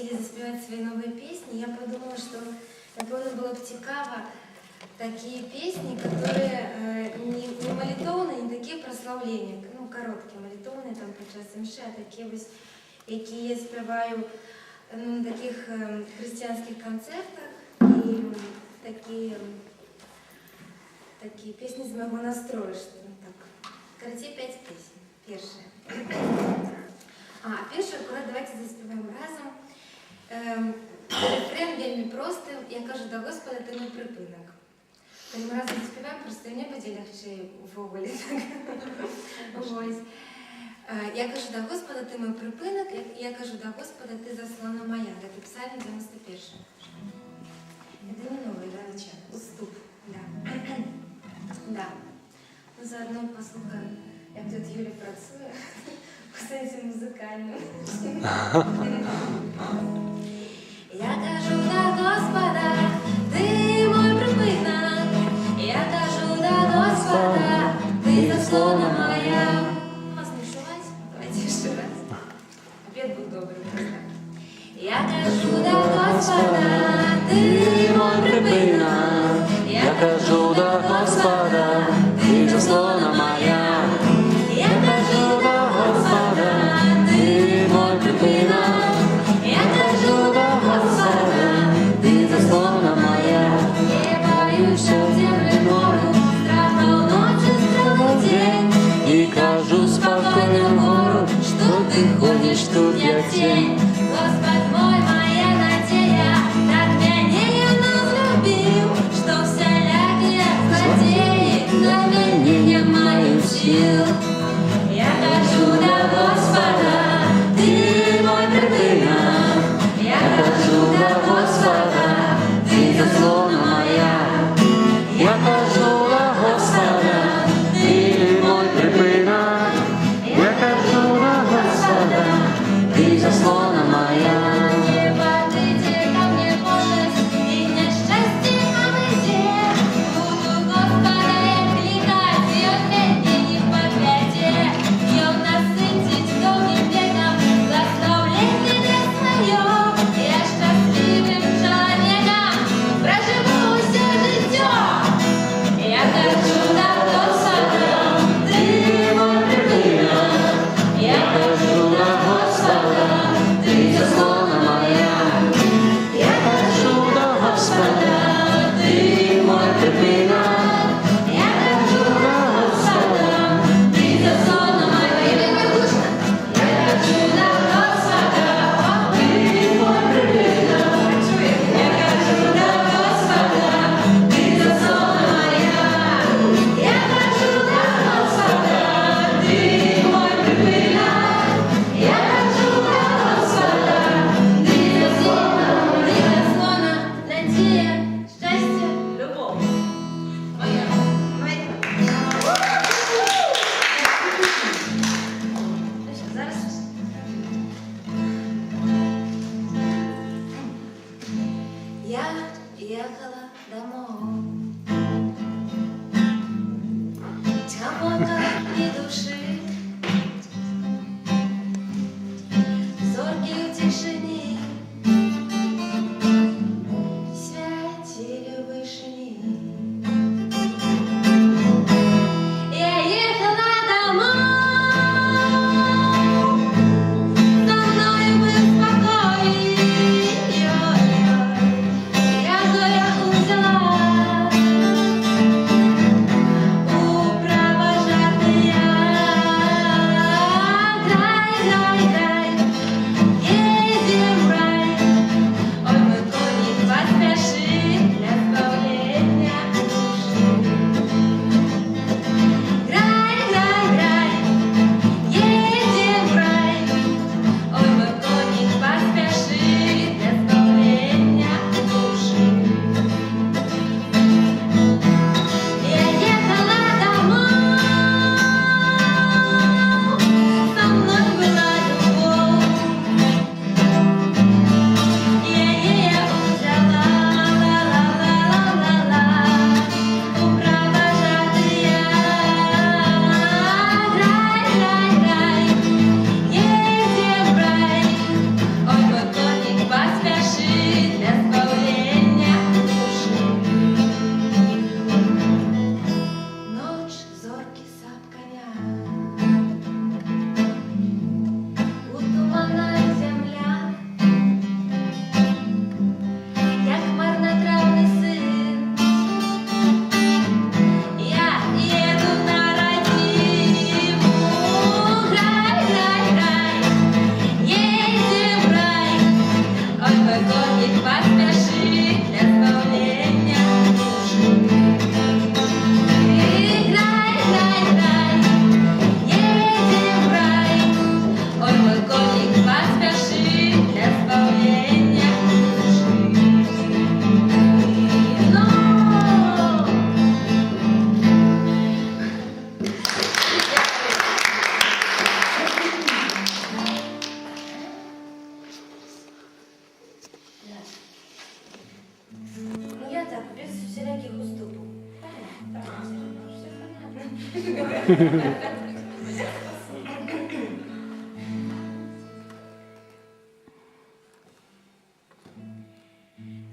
просили заспевать свои новые песни, я подумала, что, напевно, было б цікаво такие песни, которые не молитовные, не такие прославления, ну, короткие молитовные, там, під час мши, а такі ось, які я співаю на таких христианских концертах, и такие песни з моего настроя, что так. Короче, 5 песен. Першая. Першую аккурат давайте заспіваємо разом. Рефрен вельми простий. Я кажу, да Господа, ти мій припинок. Коли ми разом заспіваємо, просто мені буде легче вволі. Я кажу, да Господа, ти мій припинок. Я кажу, да Господа, ти заслана моя. Это Псалом 91. Это не новое, да, начало. Уступ. Да. Да. Ну, заодно послухаємо, як тут Юля працює. В сенсі музикальному. Я кажу до Господа, ти мой припинок. Я кажу до Господа, ти заслона моя. Вас не шувать? Давайте ще раз. Опять був добрий просто. Я кажу до Господа, ти мой припинок. Я кажу до Господа, ти заслона моя. Я кажу до Господа, Ти мой припинок. я кажу до Господа, Ти заслона моя. не боюсь, що в землю морю, страха в ночи, страха в день. И кажу спокойно гору, что ты ходишь тут, я тень. Господь мой, моя надея, так меня возлюбил, что всякие злодеи на меня не маю сил. Я кажу до Господа, ты мой припинок. Я кажу до Господа, ты заслона моя. Я кажу до Господа, ти мой припинок. Я кажу до Господа, ти заслона моя. Не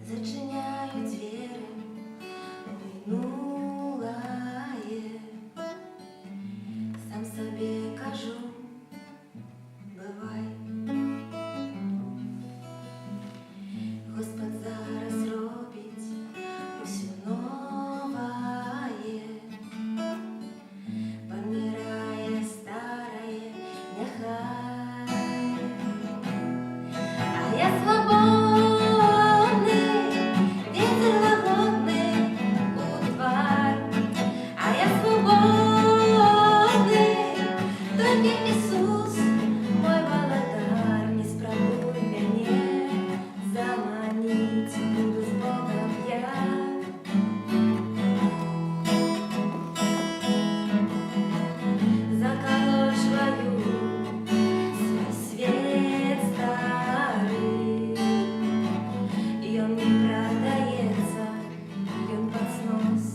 Зачиняють двері у минулое. Сам собі кажу, бувай. Господь зараз робить усю новое. Помирає старое, нехай. А я свободний, вітер лагодний у твар. А я свободний, тільки Ісус, мой володар. Не спробуй мене заманить, буду з Богом я. Заколошваю свой свет старый, и он не продается, и он под снос.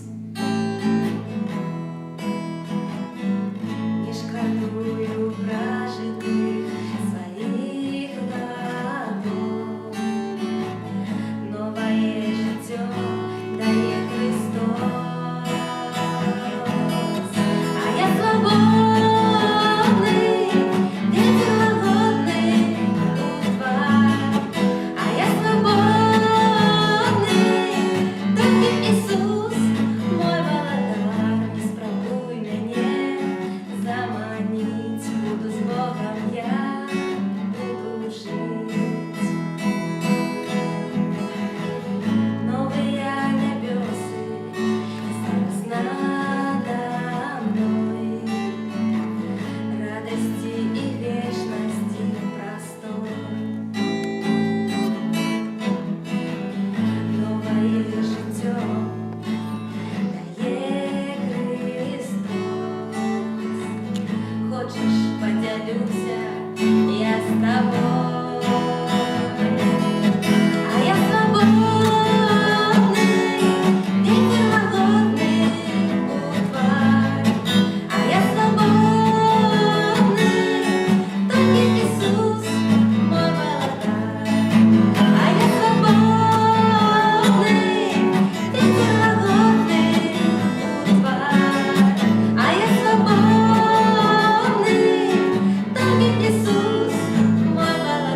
Не шкодую прожитых своих годов. Новое життя дає Христос. А я свободний, вітер лагодний у твар. А я свободний, тільки Ісус, мой володар. Не спробуй мене заманить, буду з Богом я, буду жить. Новые небесы остались надо мной, радости и вечности простор. Новое життя дає Христос. Хочеш, поділюся я з тобою. А я свободний, вітер лагодний у твар. А я свободний, тільки Ісус, мой володар. А я свободний, вітер лагодний у твар. А я свободний, тільки Ісус, мой володар.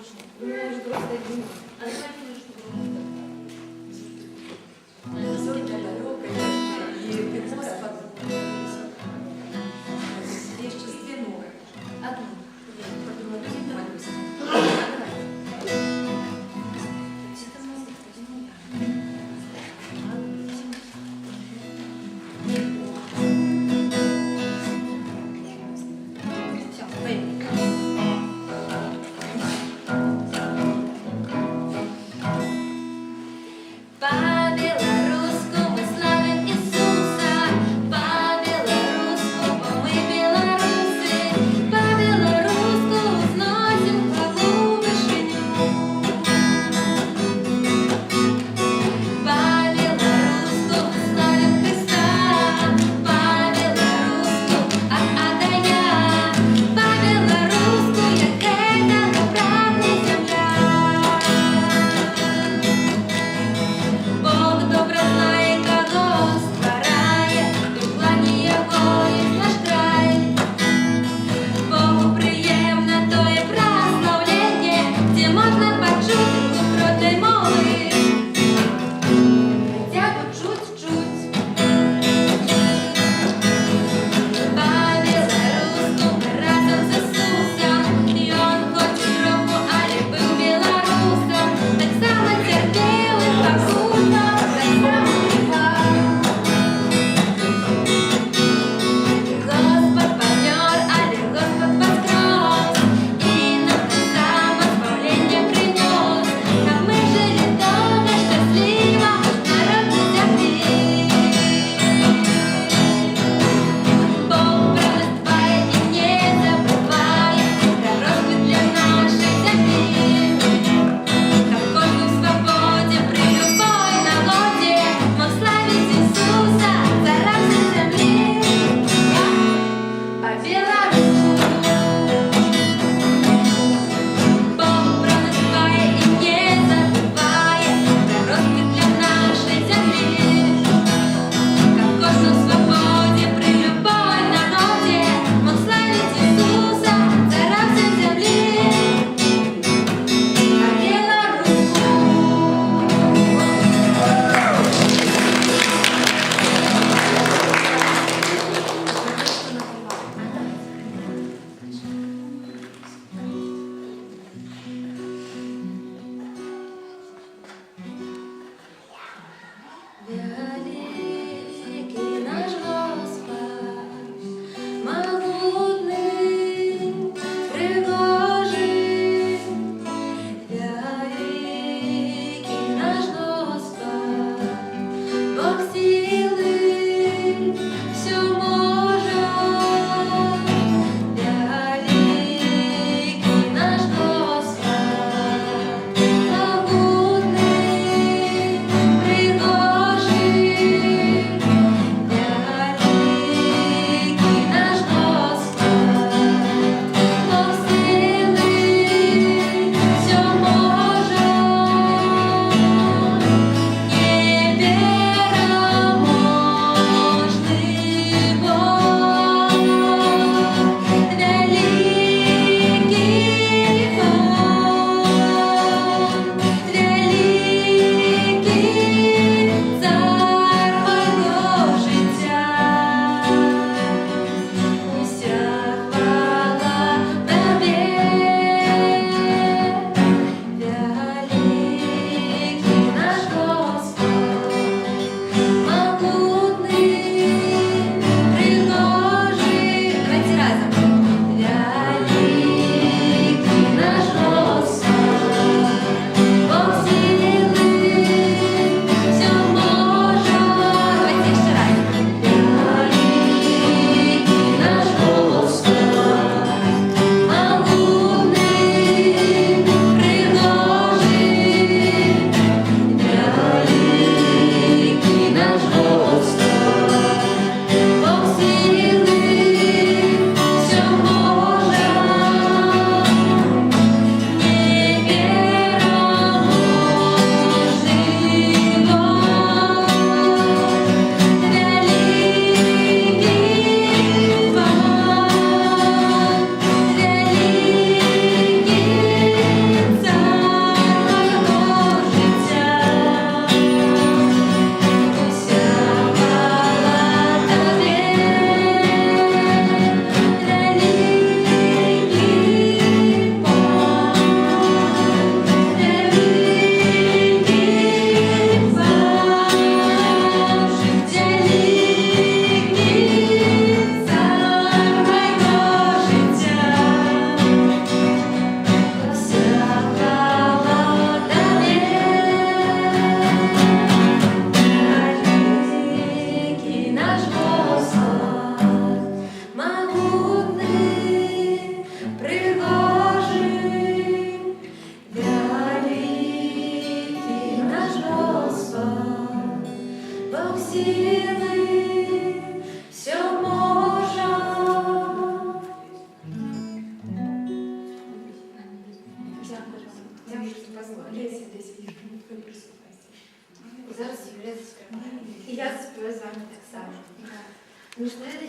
смешно. У меня уже просто один. А давай видишь, что было. Высокий, далекий, і Господь. Є ще дві ноги. Одну. Подумала, тоді молюся. Где-то мозги, один. Все, поїхали.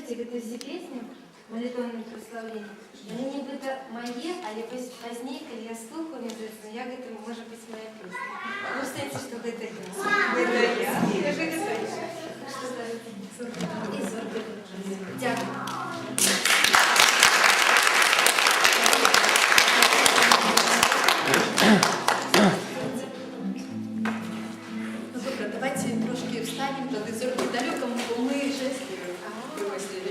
знаете, это все песни, молитвенные прославления, они нібито мої, але позднее, коли я слухаю, мне кажется, я говорю, может быть, моя песня. Ну, в сенсе, что это я. Это я. Скажи, это я. Что-то из орбиты. Дякую. Ну добре, давайте трошки встанем тоді з далекому, бо ми жесті вивозили.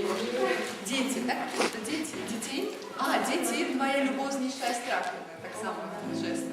Діти, так? Это дети? Детей? А, дети, твоя любовніша страшна, так само жест.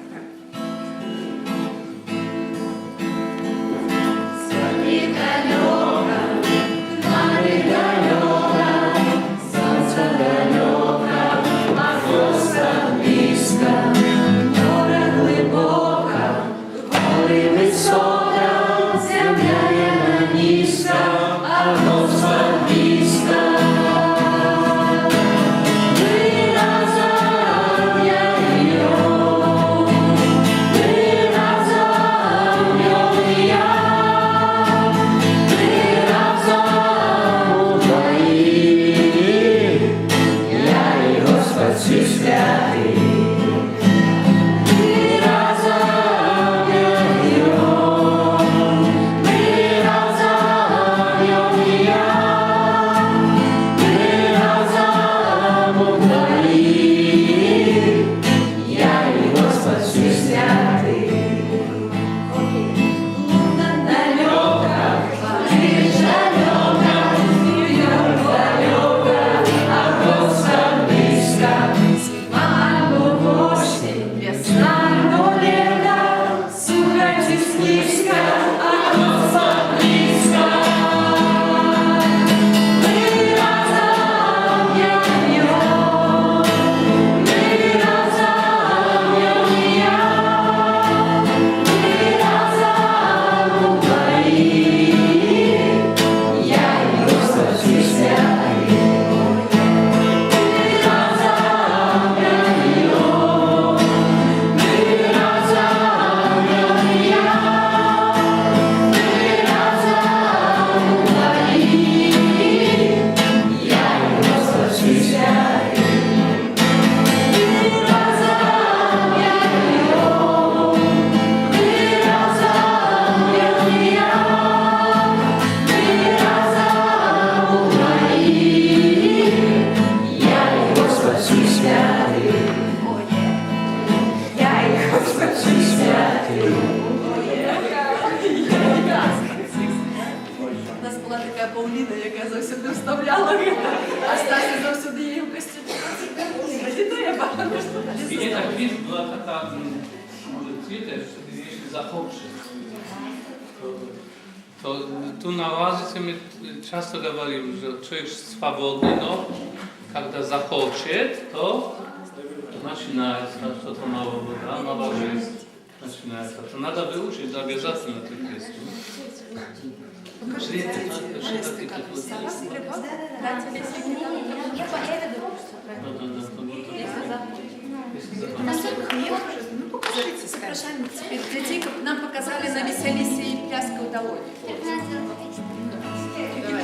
У нас була така Пауліна, яка завсюди вставляла, а Стася завсюди її в костюмі. I nie tak widz była taka, może Twitter, wtedy jeśli захочет. То tu na oazie my часто говорим, что человек свободный, но когда захочет, то начинается что-то нового, да, новая жизнь начинается. То надо выучить обязательно эту песню. Покажите, сама себе дайте Я веду, что правильно. Если захочешь. Ну покажите, скажем. Теперь детей нам показали на веселисе и пляска удалось. Давай.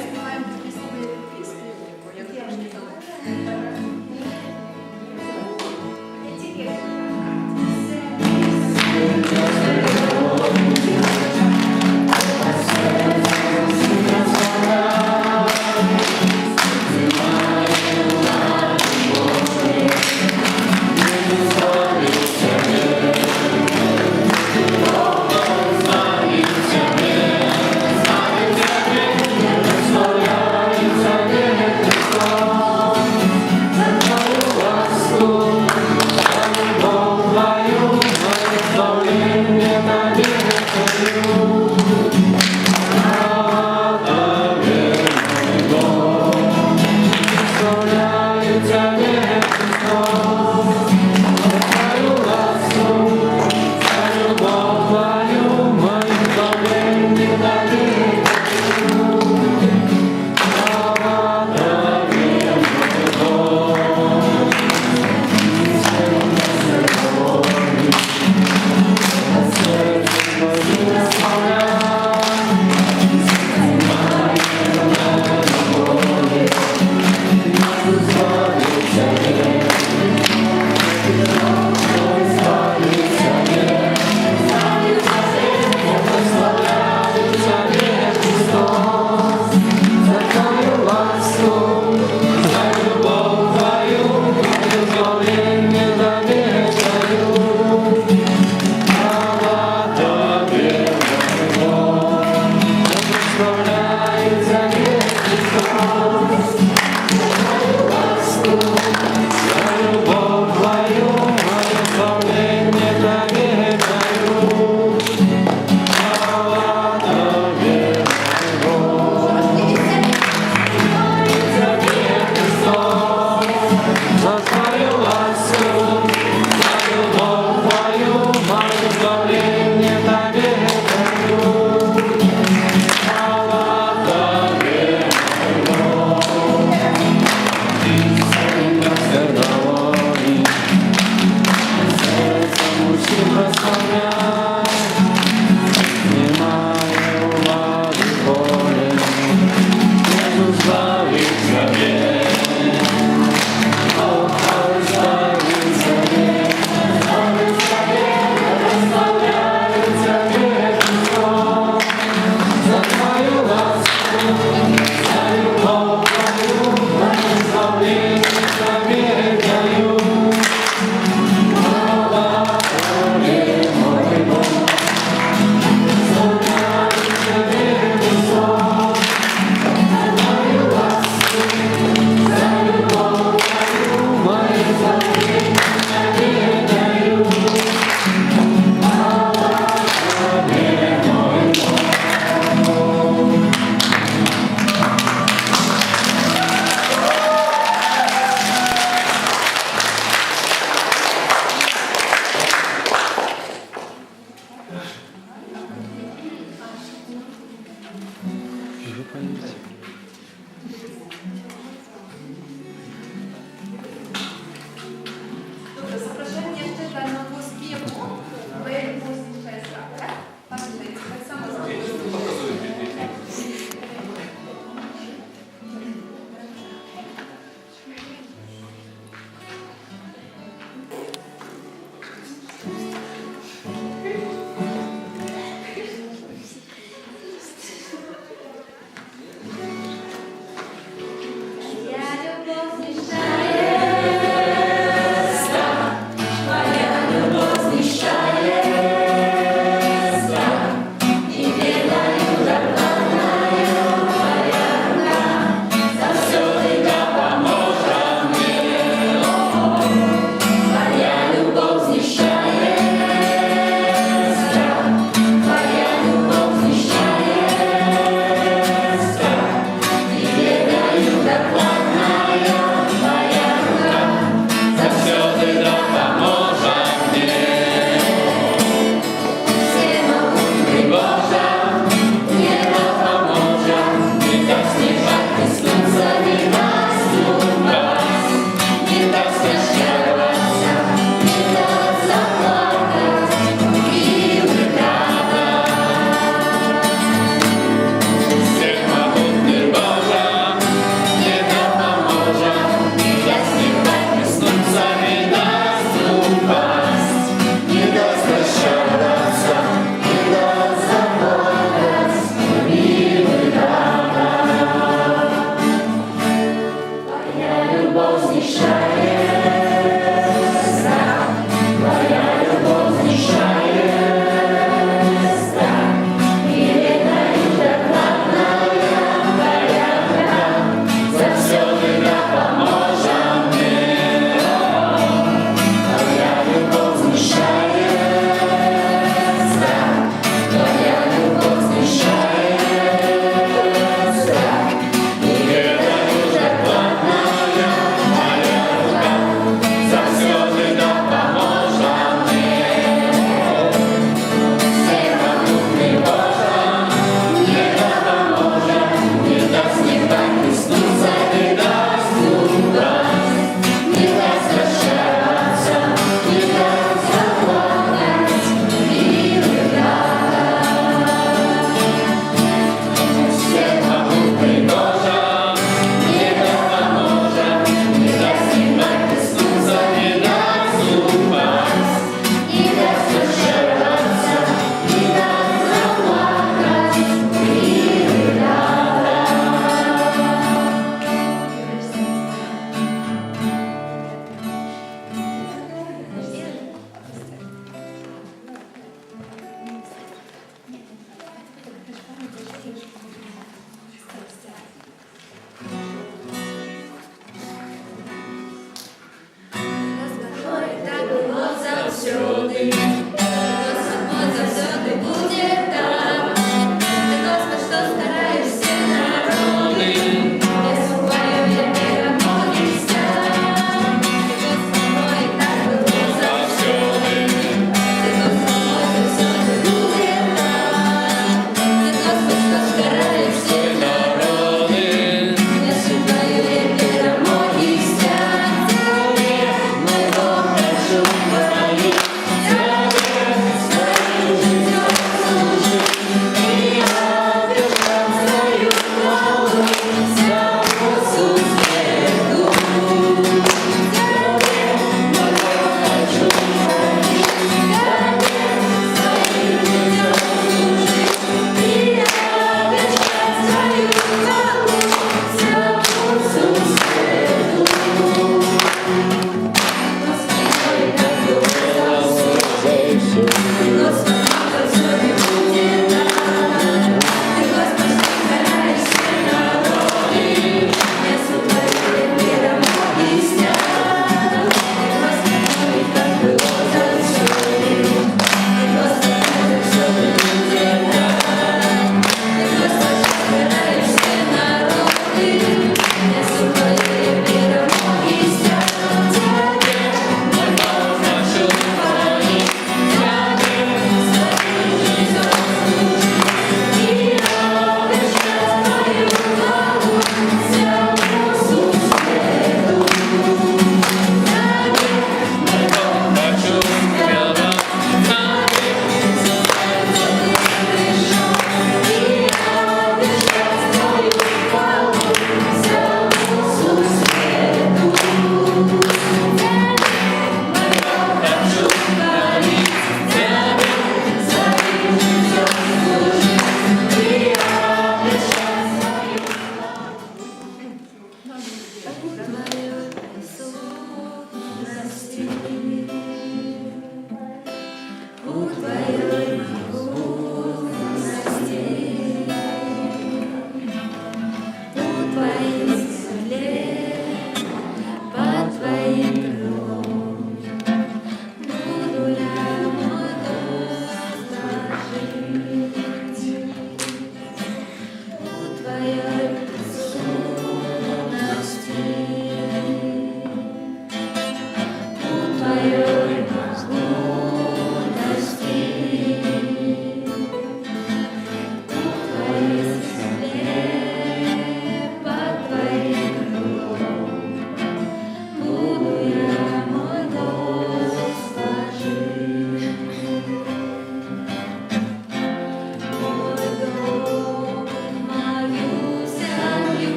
Снимаем красивые песни. Я трошки Thank you. Добре, запрошення ще для нового співу. Твоя любов знищає страх, так? Пам'ятаєте, так само запрошую. Показуй дітей. Я любов знищає страх, твоя любов знищає страх, і вірою допомагає твоя рука, завсюди допоможе мені. Твоя любов знищає страх, твоя любов знищає страх, і вірою допомагає твоя рука, завсюди допоможе мені. Всемогутній Боже, не допоможе, не дасть зніжати сонця, не дасть упасть, не дасть розчаруватися, не дасть заплакати і виграти. Всемогутній Боже, не допоможе, не дасть зніжати сонця, не дасть упасть, не дасть розчаруватися, не дасть заплакати і виграти. Твоя любов знищає страх, твоя любов знищає страх, і вірою допомагає твоя рука, завсюди допоможе мені. Твоя любов знищає страх, твоя любов знищає страх, і вірою допомагає твоя рука,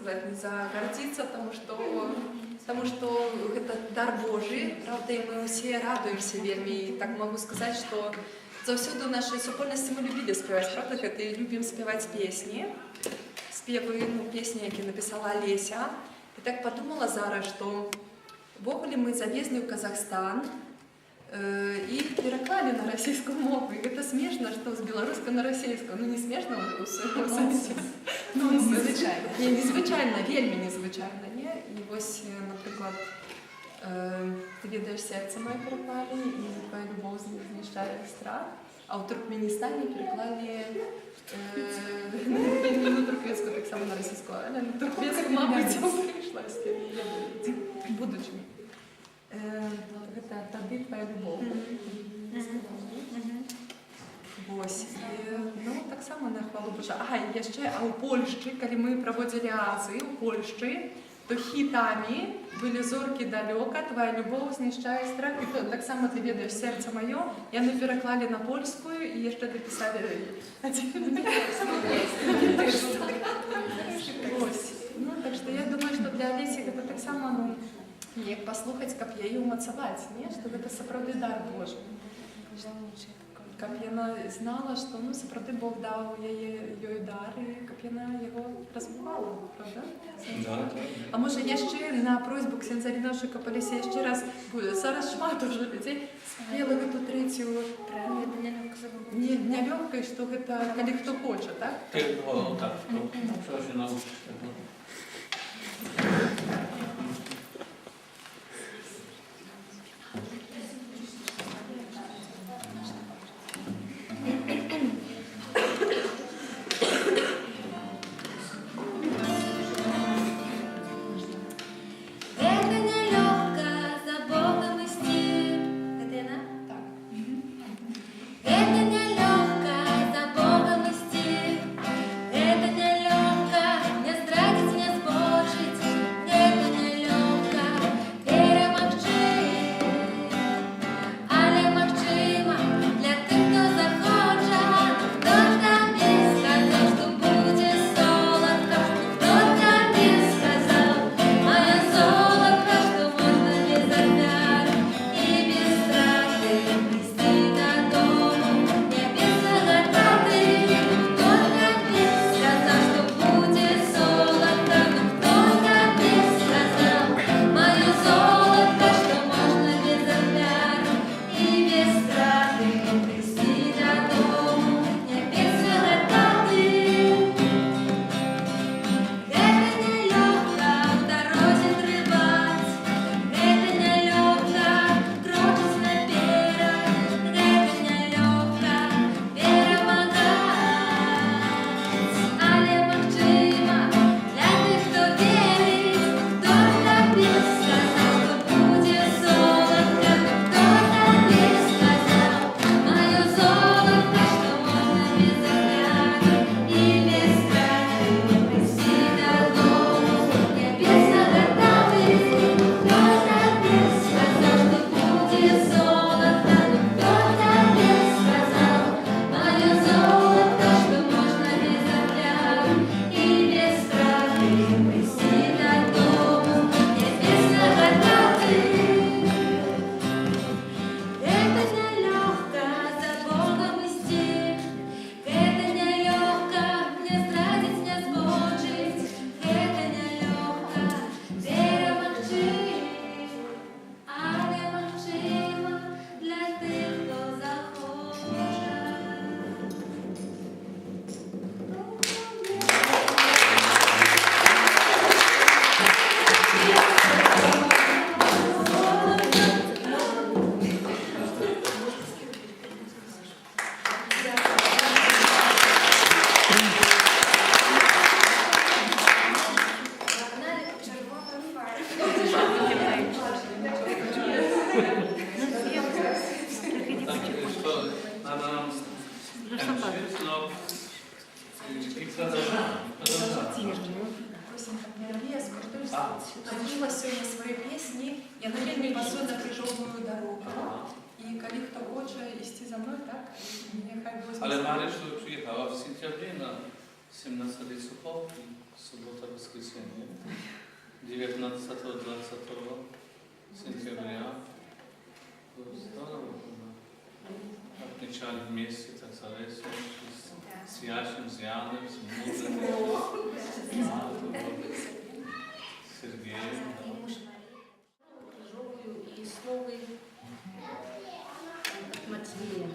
сказать, не загордиться, потому что это дар Божий, правда, и мы все радуемся вельми. И так могу сказать, что заўсёды в нашей супольности мы любили спевать, правда, это и любим спевать песни. Спевы, песни, які написала Олеся. І так подумала зараз, що ввогуле мы завезли в Казахстан и переклали на российскую мову. И это смешно, что с белорусского на российскую. Ну не смешно, Незвичайно. незвичайно, вельми незвичайно. Не? І ось, наприклад, «Ти ведаєш серце моє» переклали, і «Твоя любов знищає страх», а у Туркменістані переклали на туркменську, так само на російську, але на туркменську, мабуть, прийшлась, будучи. Гэта «Тады твоя любов». Ось. Ну, так само на хвалу Божа. Ага, і яшчэ, а у Польшчы, калі мы праводзілі азы у Польшчы, то хітамі былі зоркі далёка, твоя любов знішчае страх, і то так само «Ты ведаеш серце маё», яны пераклалі на польскую і яшчэ дапісалі ось. Ну, так што я думаю, што для Алесі гэта так само, ну, як паслухаць, каб яе ўмацаваць, не? Што гэта сапраўды дар Божы. Каб яна знала, што ну, сапраўды Бог даў ёй дар, і каб яна яго развівала, правда? А можа яшчэ на просьбу ксяндза Ріношыка Алеся яшчэ раз, зараз шмат ужо людзей спела гэту трэцюю нялёгкай, што гэта калі хто хоча, так? O, tak, to trzeba się nauczyć tego. Это нелегко за Богом идти. Это она? Так. Это нелегко за Богом идти. Это нелегко не зрадить, не збочить. Это нелегко перемогти. Але магчыма для тых, хто захоча. Хто табе сказаў, што будзе соладка? Хто табе сказаў, моё золотко, што можна без ахвяр і без страты прийсці додому, не без загадати? Хто табе сказаў, што будзе соладка? Хто табе сказаў, моё золотко, што можна без ахвяр і без страты прийсці додому, не без загадати? Это нелегко в дорозе трываць, это нелегко крочыць наперад, это нелегко перамагаць. Але магчыма для тых, хто верыць, хто табе сказаў, што будзе соладка? Хто табе сказаў, маё золотка, што можна без ахвяр і без страты прийсці додому, не без загадати? Хто табе сказаў, што будзе соладка? Хто табе сказаў, маё золотка, што можна без ахвяр і без страты прийсці додому, не без загадати? Это нелегко за Богом идти. Это нелегко не зрадить, не збочить. Это нелегко перемогти. Але магчыма для тых, хто захоча. Tak, to nadal nam tańczyć, no i продовжати. Марія, скажу, сьогодні свої пісні. Я на вельми пасую на крижовую дорогу. І коли хто хоче йти за мною, так, нехай возьме. Ale Maryś tu przyjechała w Sintiowie na 17 Sopotu. Суббота, воскресенье. 19-20 сентября. Здорово было. Отмечали вместе, так с Олесей, с Яшем, с Яном, с Мудрым, с Сергеем. И муж Марии. Крыжовую и словы от Матвея.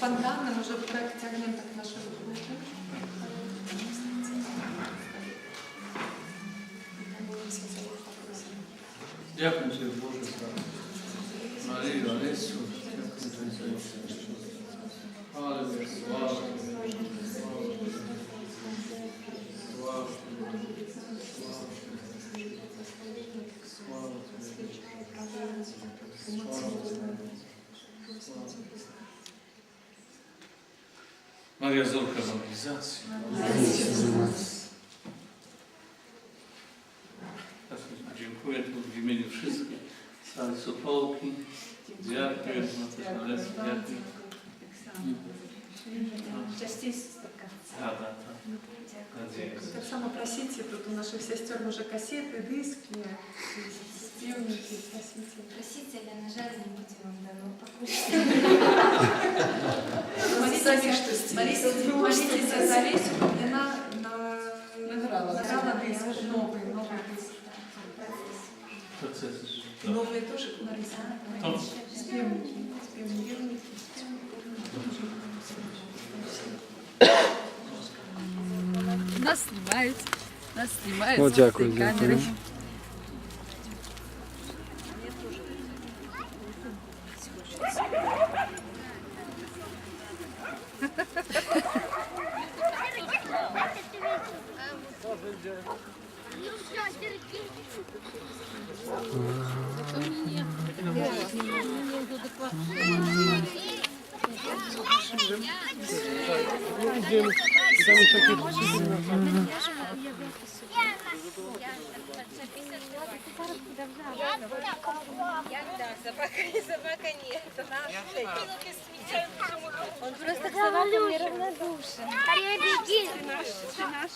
Спонтанно, може так тягнемо так нашу руку. Дякую тобі, Боже, за Марію, Олесю. Дякую тобі за все. Аллилуйя, слава тобі. Слава тобі. Слава тобі. Слава тобі. Maria Zorka Ewangelizacji. Dziękuję tu w imieniu wszystkich całej Sopołki. Dziękuję. No też na lesce. Dziękuję. Частей столько. Tak. Надеюсь. Так само просите, тут у наших сестер уже кассеты, диски, спевники, просите. Просителя, на жаль, не буде вам дано покушати. Молитесь за Лесю, чтобы она набирала диск, новый диск. Процесy życia. Новые тоже нарисованы. To Спевники. Нас знімають О, з дякую, цієї дякую. камери. Собака ні, це наш. Он просто к собакам неравнодушен. Скорее беги! Ты наш.